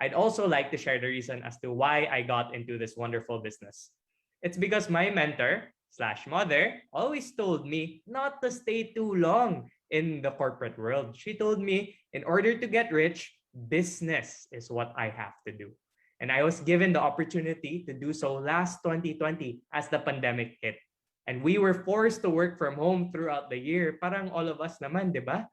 I'd also like to share the reason as to why I got into this wonderful business. It's because my mentor slash mother always told me not to stay too long in the corporate world. She told me in order to get rich, business is what I have to do. And I was given the opportunity to do so last 2020 as the pandemic hit. And we were forced to work from home throughout the year. Parang all of us naman, di ba?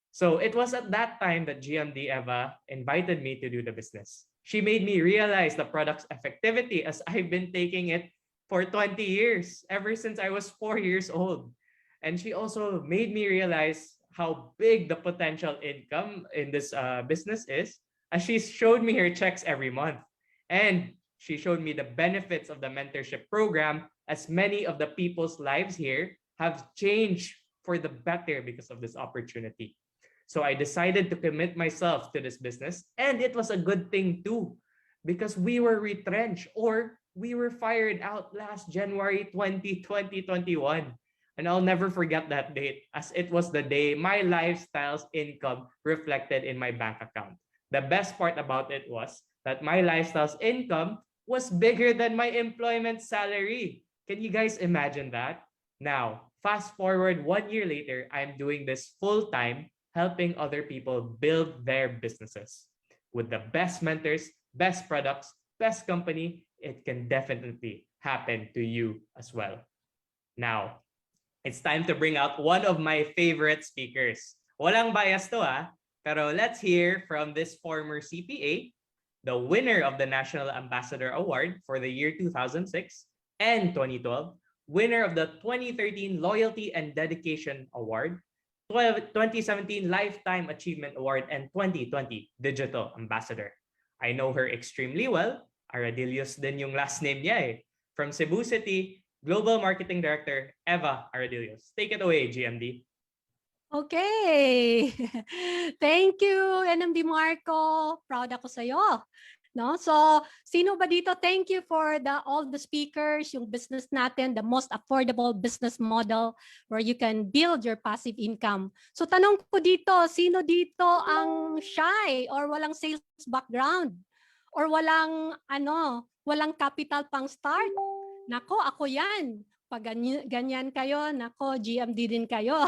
So it was at that time that GMD Eva invited me to do the business. She made me realize the product's effectivity as I've been taking it for 20 years, ever since I was 4 years old. And she also made me realize how big the potential income in this business is, as she showed me her checks every month. And she showed me the benefits of the mentorship program, as many of the people's lives here have changed for the better because of this opportunity. So I decided to commit myself to this business, and it was a good thing too, because we were retrenched, or we were fired out last January 2021. And I'll never forget that date, as it was the day my lifestyle's income reflected in my bank account. The best part about it was that my lifestyle's income was bigger than my employment salary. Can you guys imagine that? Now, fast forward 1 year later, I'm doing this full time, helping other people build their businesses. With the best mentors, best products, best company, it can definitely happen to you as well. Now, it's time to bring out one of my favorite speakers. Walang bias to pero let's hear from this former CPA, the winner of the National Ambassador Award for the year 2006 and 2012, winner of the 2013 Loyalty and Dedication Award, 2017 Lifetime Achievement Award, and 2020 Digital Ambassador. I know her extremely well. Aradilios din yung last name niya eh. From Cebu City, Global Marketing Director, Eva Aradilios. Take it away, GMD. Okay. Thank you, NMD Marco. Proud ako sa'yo. No? So, sino ba dito? Thank you for all the speakers, yung business natin, the most affordable business model where you can build your passive income. So, tanong ko dito, sino dito ang shy or walang sales background or walang capital pang start? Nako, ako yan. Pag ganyan kayo, nako, GMD din kayo.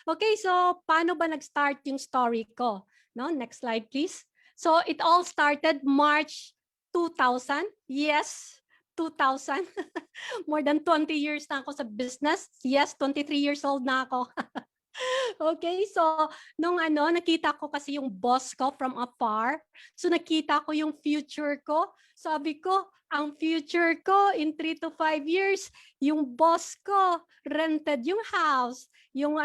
Okay, so paano ba nag-start yung story ko? No, next slide please. So it all started March 2000. Yes, 2000. More than 20 years na ako sa business. Yes, 23 years old na ako. Okay, so nung nakita ko kasi yung boss ko from afar. So nakita ko yung future ko. Sabi ko, ang future ko in 3 to 5 years, yung boss ko rented yung house, yung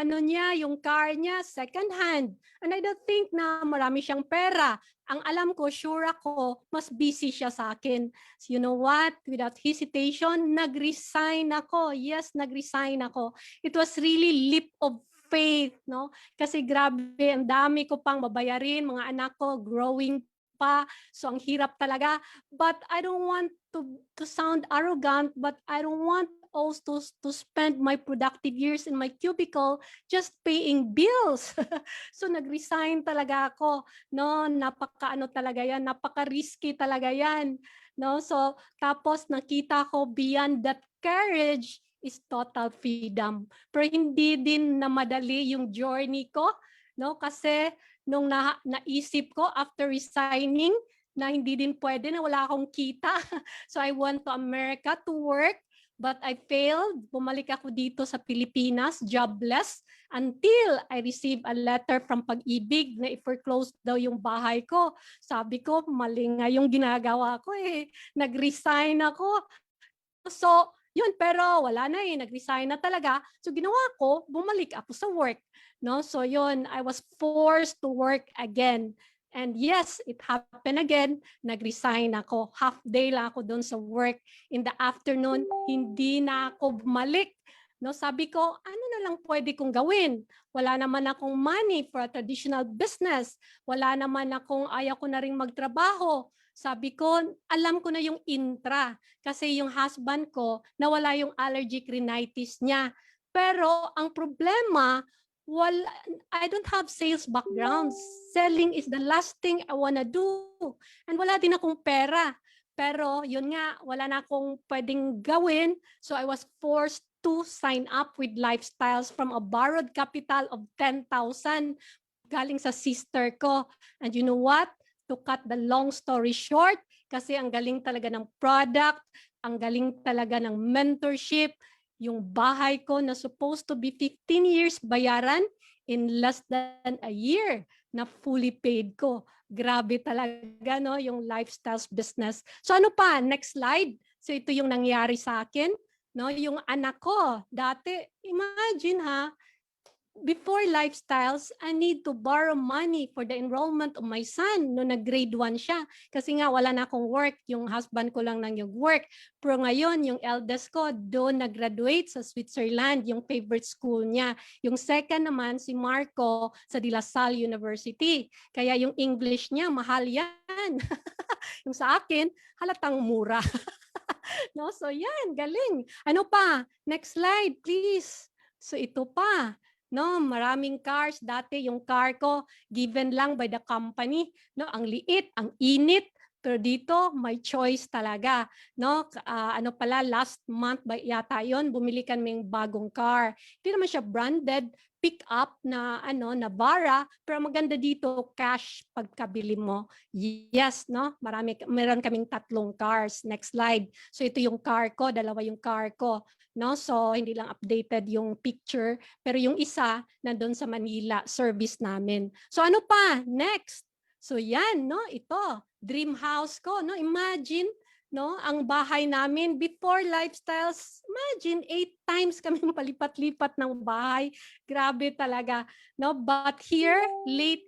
yung car niya, second hand. And I don't think na marami siyang pera. Ang alam ko, sure ako, mas busy siya sa akin. So you know what? Without hesitation, nag-resign ako. Yes, nag-resign ako. It was really leap of faith, no? Kasi grabe, ang dami ko pang babayarin, mga anak ko growing pa. So ang hirap talaga. But I don't want to sound arrogant, but I don't want also to spend my productive years in my cubicle just paying bills. So nag-resign talaga ako, no? Talaga yan, napaka-risky talaga yan, no? So tapos nakita ko beyond that courage is total freedom. Pero hindi din na madali yung journey ko, no? Kasi nung naisip ko after resigning na hindi din pwede na wala akong kita. So I went to America to work, but I failed. Bumalik ako dito sa Pilipinas, jobless, until I received a letter from Pag-ibig na i-foreclose daw yung bahay ko. Sabi ko, mali nga yung ginagawa ko eh. Nag-resign ako. So, yun, pero wala na eh, nag-resign na talaga. So ginawa ko, bumalik ako sa work. No? So yun, I was forced to work again. And yes, it happened again. Nag-resign ako. Half day lang ako doon sa work. In the afternoon, hindi na ako bumalik. No, sabi ko, ano na lang pwede kong gawin? Wala naman akong money for a traditional business. Wala naman ayaw ko na rin magtrabaho. Sabi ko, alam ko na yung intra. Kasi yung husband ko, nawala yung allergic rhinitis niya. Pero ang problema, well, I don't have sales background. Selling is the last thing I wanna do. And wala din akong pera. Pero yun nga, wala na akong pwedeng gawin. So I was forced to sign up with Lifestyles from a borrowed capital of 10,000 galing sa sister ko. And you know what? To cut the long story short, kasi ang galing talaga ng product, ang galing talaga ng mentorship, yung bahay ko na supposed to be 15 years bayaran in less than a year na fully paid ko. Grabe talaga, no, yung Lifestyles business. So ano pa? Next slide. So ito yung nangyari sa akin. No, yung anak ko, dati, imagine ha, before Lifestyles, I need to borrow money for the enrollment of my son no nag-grade 1 siya. Kasi nga wala na akong work, yung husband ko lang nang yung work. Pero ngayon, yung eldest ko, doon nag-graduate sa Switzerland, yung favorite school niya. Yung second naman, si Marco, sa De La Salle University. Kaya yung English niya, mahal yan. Yung sa akin, halatang mura. No? So yan, galing. Ano pa? Next slide, please. So ito pa. No, maraming cars. Dati yung car ko given lang by the company. No, ang liit, ang init. Pero dito, may choice talaga. No, ano pala, last month ba yata yon, bumili kami ng bagong car. Hindi naman siya branded, pick up na Navara, pero maganda dito cash pagkabili mo. Yes, no? Meron kaming 3 cars. Next slide. So ito yung car ko, dalawa yung car ko. No, so hindi lang updated yung picture, pero yung isa nandoon sa Manila, service namin. So ano pa? Next. So yan, no, ito, dream house ko, no? Imagine, no, ang bahay namin before Lifestyles, imagine 8 times kami palipat-lipat ng bahay. Grabe talaga, no? But here,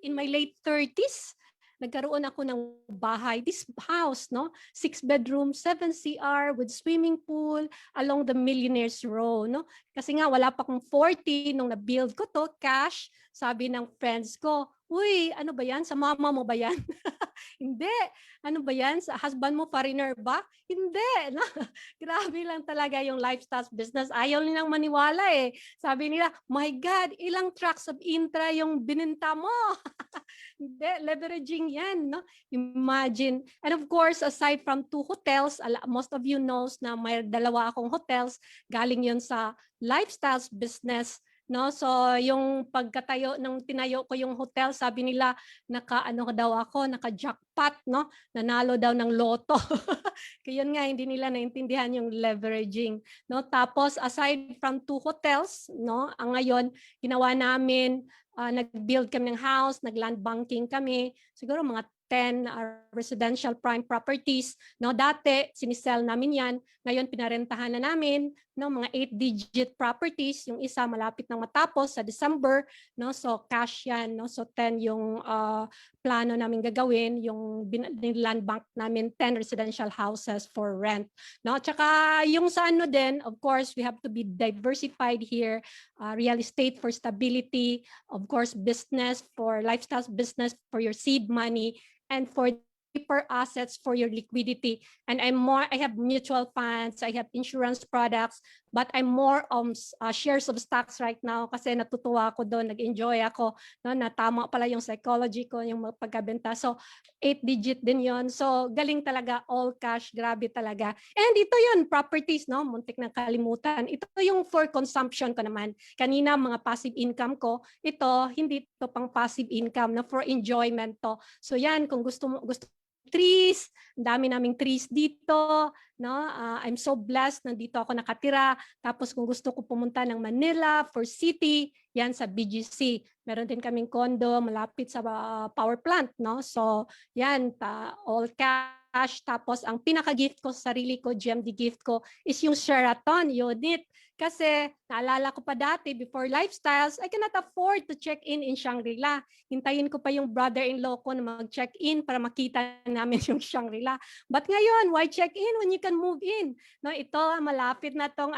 in my late 30s, nagkaroon ako ng bahay, this house, no? 6 bedroom, 7 CR with swimming pool along the Millionaires Row, no? Kasi nga wala pa akong 40 nung na-build ko to, cash. Sabi ng friends ko, uy, ano ba yan? Sa mama mo ba yan? Hindi. Ano ba yan? Sa husband mo, foreigner ba? Hindi. No? Grabe lang talaga yung Lifestyles business. Ayaw nilang maniwala eh. Sabi nila, my God, ilang trucks of Intra yung bininta mo? Hindi, leveraging yan, no? Imagine. And of course, aside from 2 hotels, most of you knows na may 2 akong hotels, galing yun sa Lifestyles business, no? So, yung pagkatayo nung tinayo ko yung hotel, sabi nila naka-jackpot, no? Nanalo daw ng loto. Kaya yun nga, hindi nila naintindihan yung leveraging, no? Tapos aside from 2 hotels, no? Ang ngayon ginawa namin, nag-build kami ng house, nag-land banking kami, siguro mga 10 residential prime properties. No, dati sinisell namin 'yan. Ngayon pinarentahan na namin, no, mga 8-digit properties, yung isa malapit nang matapos sa December, no. So cash 'yan, no. So 10 yung plano namin gagawin, yung land bank namin 10 residential houses for rent. No, tsaka yung sa ano din, of course, we have to be diversified here. Real estate for stability, of course, business for Lifestyles business for your seed money, and for paper assets for your liquidity. And I have mutual funds, I have insurance products, but I'm more on shares of stocks right now kasi natutuwa ako doon, nag-enjoy ako, no, natama pala yung psychology ko, yung pagkabenta. So 8-digit din yon. So galing talaga, all cash, grabe talaga. And ito yun, properties, no, muntik ng kalimutan. Ito yung for consumption ko naman. Kanina mga passive income ko, ito hindi to pang passive income, na for enjoyment to. So yan, kung gusto trees, dami naming trees dito, no? I'm so blessed, nandito ako nakatira. Tapos kung gusto ko pumunta ng Manila for city, yan sa BGC. Meron din kaming condo malapit sa power plant, no? So, yan, all cash. Tapos ang pinaka-gift ko sa sarili ko, GMD gift ko, is yung Sheraton unit. Kasi naalala ko pa dati, before Lifestyles, I cannot afford to check in Shangri-La. Hintayin ko pa yung brother-in-law ko na mag-check-in para makita namin yung Shangri-La. But ngayon, why check-in when you can move in? No, ito, malapit na tong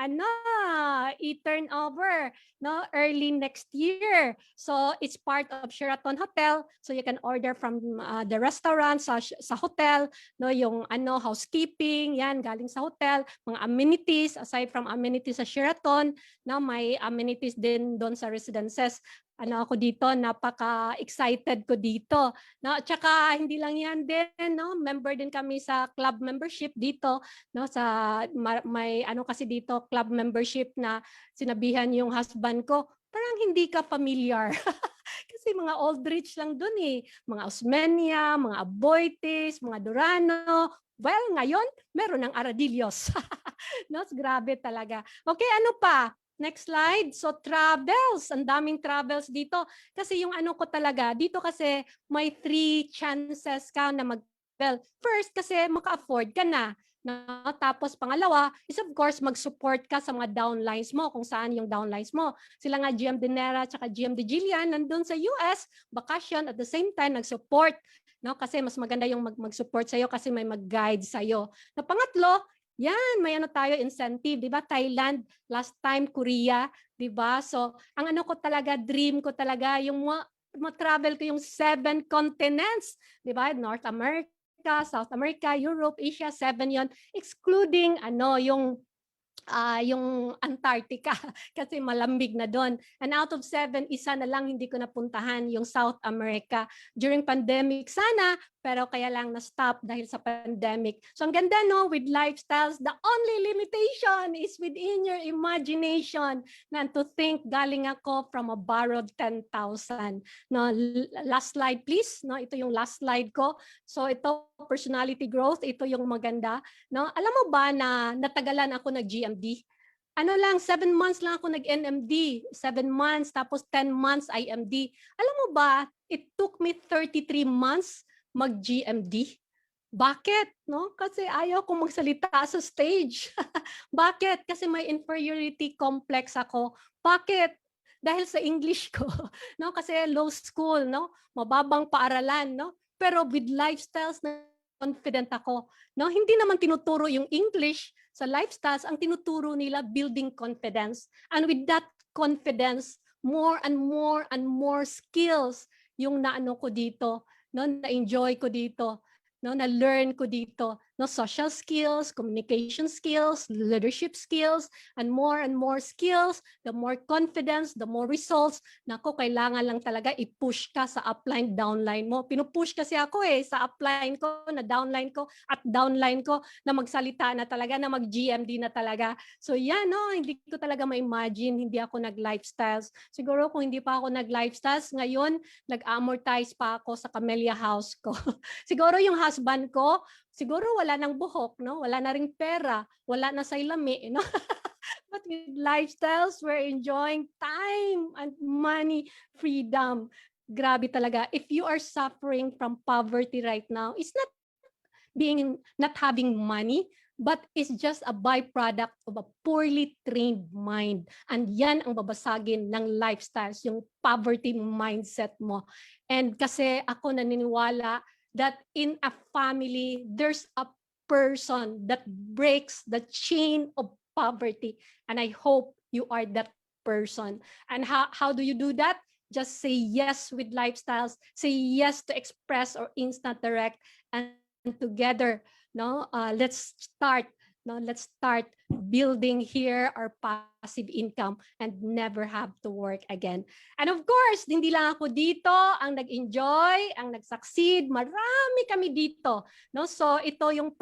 i-turnover, no, early next year. So it's part of Sheraton Hotel. So you can order from the restaurant sa hotel, no, yung housekeeping, yan, galing sa hotel, mga amenities, aside from amenities sa Sheraton, Sheraton, na may amenities din doon sa residences. Ano ako dito, napaka-excited ko dito. No, at saka hindi lang yan din, no, member din kami sa club membership dito, no, sa may ano kasi dito club membership na sinabihan yung husband ko, parang hindi ka familiar. Kasi mga Aldrich lang dun eh. Mga Osmeña, mga Aboitiz, mga Durano. Well, ngayon, meron ng Aradillos. No, grabe talaga. Okay, ano pa? Next slide. So travels, ang daming travels dito. Kasi yung ano ko talaga, dito kasi may 3 chances ka na mag-travel. First, kasi maka-afford ka na. No? Tapos pangalawa is of course mag-support ka sa mga downlines mo, kung saan yung downlines mo. Sila nga GM Dinera at GM De Gillian nandun sa US, vacation at the same time nag-support. No? Kasi mas maganda yung mag-support sa'yo kasi may mag-guide sa'yo. Na pangatlo, yan, may ano tayo incentive, 'di ba? Thailand, last time Korea, 'di ba? So, ang ano ko talaga, dream ko talaga yung travel ko yung 7 continents, 'di ba? North America, South America, Europe, Asia, 7 'yon, excluding ano yung Antarctica kasi malambig na doon. And out of 7, isa na lang hindi ko napuntahan, yung South America. During pandemic sana, pero kaya lang na-stop dahil sa pandemic. So ang ganda no, with lifestyles, the only limitation is within your imagination. Na to think galing ako from a borrowed 10,000. No, last slide please. No, ito yung last slide ko. So ito personality growth, ito yung maganda. No, alam mo ba na natagalan ako nag-GMD? Ano lang, 7 months lang ako nag-NMD. 7 months, tapos 10 months IMD. Alam mo ba, it took me 33 months mag-GMD. Bakit? No? Kasi ayaw kong magsalita sa stage. Bakit? Kasi may inferiority complex ako. Bakit? Dahil sa English ko. No? Kasi low school, no? Mababang paaralan, no? Pero with lifestyles na confident ako. No? Hindi naman tinuturo yung English sa lifestyles, ang tinuturo nila building confidence. And with that confidence, more and more and more skills yung naano ko dito, no, na-enjoy ko dito, no, na-learn ko dito, no, social skills, communication skills, leadership skills, and more skills, the more confidence, the more results. Nako, kailangan lang talaga i-push ka sa upline, downline mo. Pinupush kasi ako sa upline ko, na downline ko, at downline ko na magsalita na talaga, na mag-GMD na talaga. So yan, no, hindi ko talaga ma-imagine, hindi ako nag-lifestyles. Siguro kung hindi pa ako nag-lifestyles, ngayon, nag-amortize pa ako sa Camellia House ko. Siguro yung husband ko, siguro wala nang buhok, no? Wala na ring pera, wala na sa ilami, no? But with lifestyles, we're enjoying time and money, freedom. Grabe talaga. If you are suffering from poverty right now, it's not having money, but it's just a byproduct of a poorly trained mind. And yan ang babasagin ng lifestyles, yung poverty mindset mo. And kasi ako naniniwala that in a family, there's a person that breaks the chain of poverty. And I hope you are that person. And how do you do that? Just say yes with lifestyles, say yes to express or instant direct, and together, no, let's start building here our passive income and never have to work again. And of course, hindi lang ako dito ang nag-enjoy, ang nag-succeed, marami kami dito, no? So ito yung